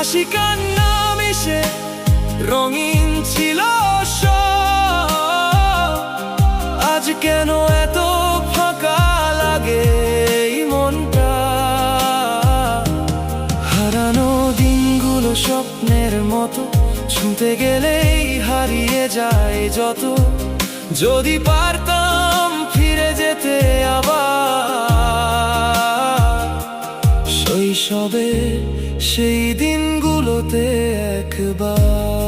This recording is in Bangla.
হাসি কান্না মিশে রঙিন ছিল সব। আজ কেন এত ফাঁকা লাগে এই মনটা? হারানো দিনগুলো স্বপ্নের মতো, ছুঁতে গেলেই হারিয়ে যায় যত। যদি পারতাম ফিরে যেতে আবার শৈশবে সেই দিনগুলোতে একবার।